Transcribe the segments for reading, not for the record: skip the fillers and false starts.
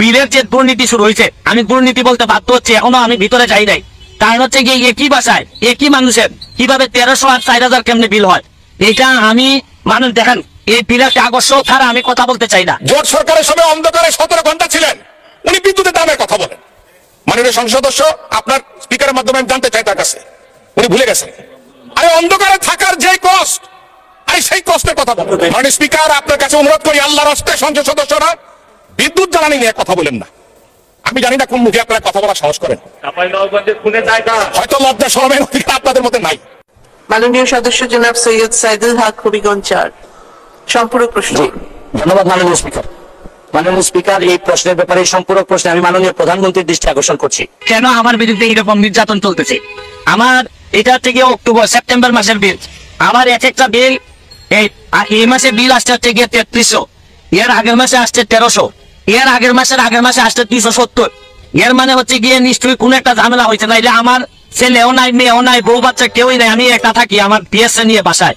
বিলের যে দুর্নীতি শুরু হয়েছে, আমি দুর্নীতি বলতে বাধ্য হচ্ছি, এখনো আমি ভিতরে যাই নাই। কারণ হচ্ছে গিয়ে একই বাসায় একই মানুষের কিভাবে 1300 আর 4000 কেমনে বিল হয়, এটা আমি মানুষ দেখেন এই বিলের কাগজ ছাড়া আমি কথা বলতে চাই না। জোট সরকারের সময় অন্ধকারে 17 ঘন্টা ছিলেন, উনি বিদ্যুতের দামের কথা বলেন। মাননীয় সংসদ সদস্য, আপনার স্পিকারের মাধ্যমে আমি জানতে চাই তার কাছে, উনি ভুলে গেছেন। আরে অন্ধকারে থাকার যে কষ্ট, আরে সেই কষ্টের কথা বলেন। মাননীয় স্পিকার, আপনার কাছে অনুরোধ করি, আল্লাহর হস্তে সংসদ সদস্যরা বিদ্যুৎ জ্বালানি নিয়ে কথা বলেন না। আমি জানি না কোন মুখে আপনারা কথা বলার সাহস করেন, হয়তো লজ্জা শরমের অধিকার আপনাদের মধ্যে নাই। মাননীয় সদস্য জনাব সৈয়দ সাইদুল হক, হবিগঞ্জ 4, সম্পূরক প্রশ্ন। ধন্যবাদ মাননীয় স্পিকার। মাননীয় স্পিকার, এই প্রশ্নের ব্যাপারে সম্পূরক প্রশ্নে আমি মাননীয় প্রধানমন্ত্রীর দৃষ্টি আকর্ষণ করছি। কেন আমার বিরুদ্ধে এরকম নির্যাতন চলতেছে? আমার এটা থেকে অক্টোবর সেপ্টেম্বর মাসের বিল, আমার এক একটা বিল এই মাসে বিল আসছে হচ্ছে গিয়ে 3300, এর আগের মাসে আসছে 1300, এর আগের মাসে আসছে 270। এর মানে হচ্ছে গিয়ে নিশ্চয়ই কোন একটা ঝামেলা হয়েছে, না? আমার ছেলেও নাই, মেয়েও নাই, বউ বাচ্চা কেউই নাই, আমি একা থাকি আমার পিএসএ নিয়ে বাসায়।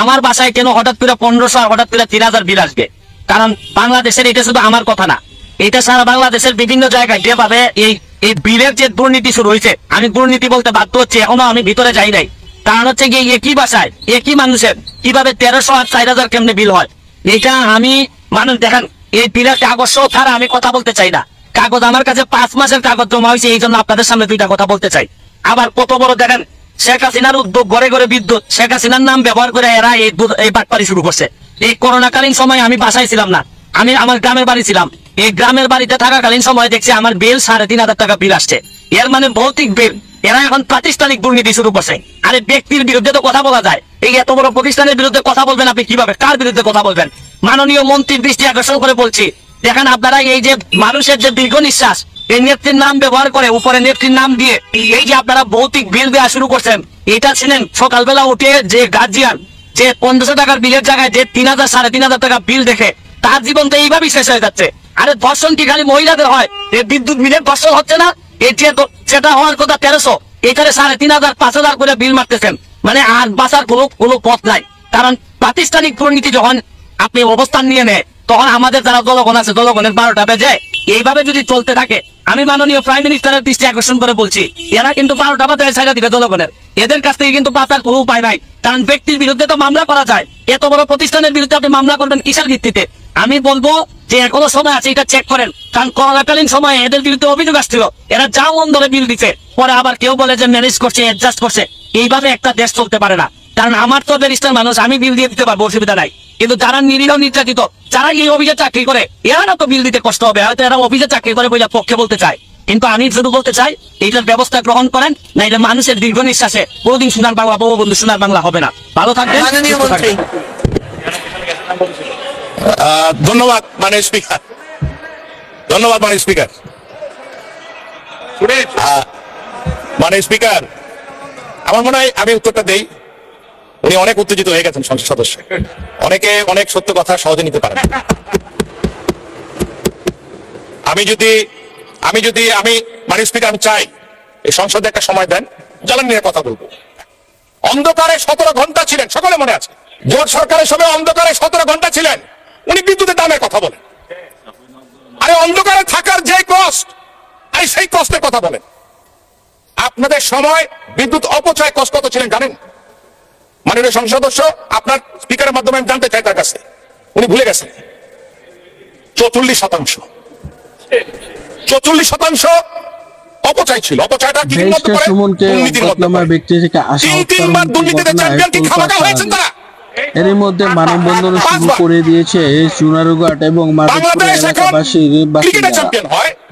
আমার বাসায় কেন হঠাৎ করে 1500 আর হঠাৎ করে 3000 বিল আসবে? কারণ বাংলাদেশের এটা শুধু আমার কথা না, এটা সারা বাংলাদেশের বিভিন্ন জায়গায় যেভাবে এই বিলের যে দুর্নীতি শুরু হয়েছে, আমি দুর্নীতি বলতে বাধ্য হচ্ছি, এখনো আমি ভিতরে যাই নাই। কারণ হচ্ছে গিয়ে একই বাসায় একই মানুষের কিভাবে 1300 আর 4000 কেমনে বিল হয়, এটা আমি মানুষ দেখেন এই বিলের কাগজ ছাড়া আমি কথা বলতে চাই না। কাগজ আমার কাছে 5 মাসের কাগজ জমা হয়েছে, এই জন্য আপনাদের সামনে দুইটা কথা বলতে চাই। আবার কত বড় দেখেন শেখ হাসিনার উদ্যোগ, ঘরে ঘরে বিদ্যুৎ, শেখ হাসিনার নাম ব্যবহার করে এরা এই বাটপারি শুরু করছে। এই করোনাকালীন সময় আমি বাসায় ছিলাম না, আমি আমার গ্রামের বাড়ি ছিলাম। এই গ্রামের বাড়িতে থাকাকালীন সময় দেখছি আমার বিল 3500 টাকা বিল আসছে। এর মানে ভৌতিক বিল। এরা এখন প্রাতিষ্ঠানিক দুর্নীতি শুরু করছে। আরে ব্যক্তির বিরুদ্ধে তো কথা বলা যায়, এই এত বড় প্রতিষ্ঠানের বিরুদ্ধে কথা বলবেন আপনি কিভাবে? কার বিরুদ্ধে কথা বলবেন? মাননীয় মন্ত্রীর দৃষ্টি আকর্ষণ করে বলছি, দেখেন আপনারা এই যে মানুষের যে দীর্ঘ নিঃশ্বাস, এই নেত্রীর নাম ব্যবহার করে উপরে নেত্রীর নাম দিয়ে এই যে আপনারা ভৌতিক বিল দেওয়া শুরু করছেন, এটা ছিলেন সকালবেলা উঠে যে গার্জিয়ান যে 1500 টাকার বিলের জায়গায় যে 3000 3500 টাকা বিল দেখে তার জীবন তো এইভাবেই শেষ হয়ে যাচ্ছে। আরে ধর্ষণ কি খালি মহিলাদের হয়? এই বিদ্যুৎ বিলের ধর্ষণ হচ্ছে না? এই যেটা হওয়ার কথা 1300, এখানে 3500 5000 করে বিল মারতেছেন। মানে আর বাঁচার কোনো পথ নাই। কারণ প্রাতিষ্ঠানিক দুর্নীতি যখন আপনি অবস্থান নিয়ে নেয়, তখন আমাদের যারা জনগণ আছে, জনগণের 12টা বেজে। এইভাবে যদি চলতে থাকে, আমি মাননীয় প্রাইম মিনিস্টারের দৃষ্টি আকর্ষণ করে বলছি, এরা কিন্তু 12টা বাজে ছাড়া দিবে জনগণের। এদের কাছ থেকে কিন্তু বাঁচার কোনো উপায় নাই। কারণ ব্যক্তির বিরুদ্ধে তো মামলা করা যায়, এত বড় প্রতিষ্ঠানের বিরুদ্ধে আপনি মামলা করবেন কিসের ভিত্তিতে? আমি বলবো যে এখনো সময় আছে, এটা চেক করেন। কারণ করোনাকালীন সময়ে এদের বিরুদ্ধে অভিযোগ আসছিল, এরা যা মন ধরে বিল দিচ্ছে, পরে আবার কেউ বলে যে ম্যানেজ করছে, অ্যাডজাস্ট করছে। এইভাবে একটা দেশ চলতে পারে না। কারণ আমার তো ব্যারিস্টার মানুষ, আমি বিল দিয়ে দিতে পারবো, অসুবিধা নাই। কিন্তু যারা নিরীহ নির্যাতিত, যারা এই অফিসে চাকরি করে, এরা তো বিল দিতে কষ্ট হবে, হয়তো এরা অফিসে চাকরি করে বোঝা পক্ষে বলতে চায়। কিন্তু আমি শুধু বলতে চাই, এইটার ব্যবস্থা গ্রহণ করেন, না এটা মানুষের দীর্ঘ নিঃশ্বাসে কোনদিন সোনার বাংলা, বঙ্গবন্ধু সোনার বাংলা হবে না। ভালো থাকবেন। ধন্যবাদ মাননীয় স্পিকার, ধন্যবাদ মাননীয় স্পিকার। মাননীয় স্পিকার, আমার মনে হয় আমি উত্তরটা দেই। উনি অনেক উত্তেজিত হয়ে গেছেন সংসদ সদস্য, অনেকে অনেক সত্য কথা সহজে নিতে পারেন। আমি মাননীয় স্পিকার, আমি চাই এই সংসদে একটা সময় দেন, জ্বালানি নিয়ে কথা বলবো। অন্ধকারে 17 ঘন্টা ছিলেন, সকলে মনে আছে। জোট সরকারের সময় অন্ধকারে 17 ঘন্টা ছিলেন, উনি বিদ্যুতের দামের কথা বলেন। আরে অন্ধকারে থাকার যে কষ্ট, আরে সেই কষ্টের কথা বলেন। আপনাদের সময় বিদ্যুৎ অপচয় কষ্ট কত ছিলেন জানেন? মাননীয় সংসদ সদস্য, আপনার স্পিকারের মাধ্যমে আমি জানতে চাই তার কাছে, উনি ভুলে গেছেন। 44% 44% অপচয় ছিল। অপচয়টা কি মত করে? দুর্নীতির মত। তিনবার দুর্নীতিতে চ্যাম্পিয়ন কি খামাখা হয়েছেন তারা? এরই মধ্যে মানববন্ধন শুরু করে দিয়েছে সোনারুঘাট এবং মাধবপুর এলাকাবাসীর বাসিন্দারা।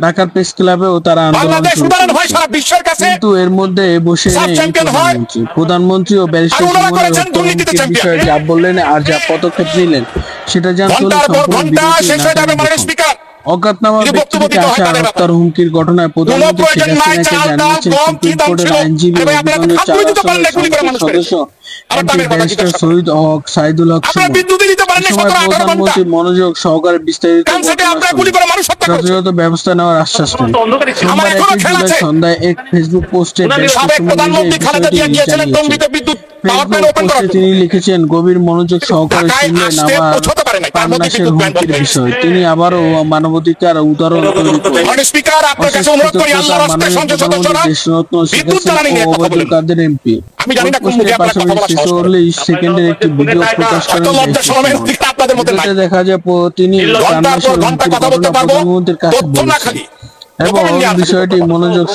ঢাকার প্রেস ক্লাবেও তারা আন্দোলন শুরু করেছে। কিন্তু এর মধ্যে বসে নেই প্রধানমন্ত্রী ও ব্যারিস্টার সুমনের বিষয়ে যা বললেন আর যা পদক্ষেপ নিলেন সেটা জানতে হলে সম্পূর্ণ ভিডিওটি অজ্ঞাতনামা ব্যক্তি থেকে আসা হত্যার হুমকির ঘটনায় প্রধানমন্ত্রী শেখ হাসিনাকে জানিয়েছেন সুপ্রিম কোর্টের আইনজীবী অভিযোগের 4 সদস্য ব্যারিস্টার সৈয়দ হক সাইদুল হক। প্রধানমন্ত্রী মনোযোগ সহকারে বিস্তারিত যথাযথ ব্যবস্থা নেওয়ার আশ্বাস দেন। সোমবার 21 জুলাই সন্ধ্যায় এক ফেসবুক পোস্টে ব্যারিস্টার সুমন নিজে এই বিষয়টি জানিয়েছেন। পাওয়ার প্ল্যান্ট ফেসবুক ওপেন করার পোস্টে জন্য। তিনি লিখেছেন, গভীর মনোযোগ সহকারে ঢাকায় শুনলেন আসতে আমার পৌঁছতে পারে নাই, তার মধ্যে প্রাণনাশের বিদ্যুৎ ব্যান্ড হুমকির হয়ে বিষয়। গেছে। তিনি আবারও মানবাধিকার উদাহরণ তৈরি করলেন। মাননীয় স্পিকার, আপনার কাছে অনুরোধ করি, আল্লাহর রাস্তায় মাননীয় সংসদ সদস্যরা প্রধানমন্ত্রী দেশরত্ন শেখ বিদ্যুৎ হাসিনা জ্বালানি ও নিয়ে কথা ওবায়দুল বলেন। কাদের এমপি আমি জানি না কোন পোস্টের মুখে আপনারা কথা পাশাপাশি বলা সাহস করেন। 46 সেকেন্ডের একটি ভিডিও প্রকাশ করেন হয়তো লজ্জা শরমের অধিকার আপনাদের মধ্যে নাই। ভিডিওতে দেখা যায় তিনি ঘন্টার পর প্রাণনাশের ঘন্টা হুমকির কথা বলতে ঘটনা পারবো, প্রধানমন্ত্রীর কাছে তথ্য না বলেছেন খালি এবং ডকুমেন্ট নিয়ে বিষয়টি মনোযোগ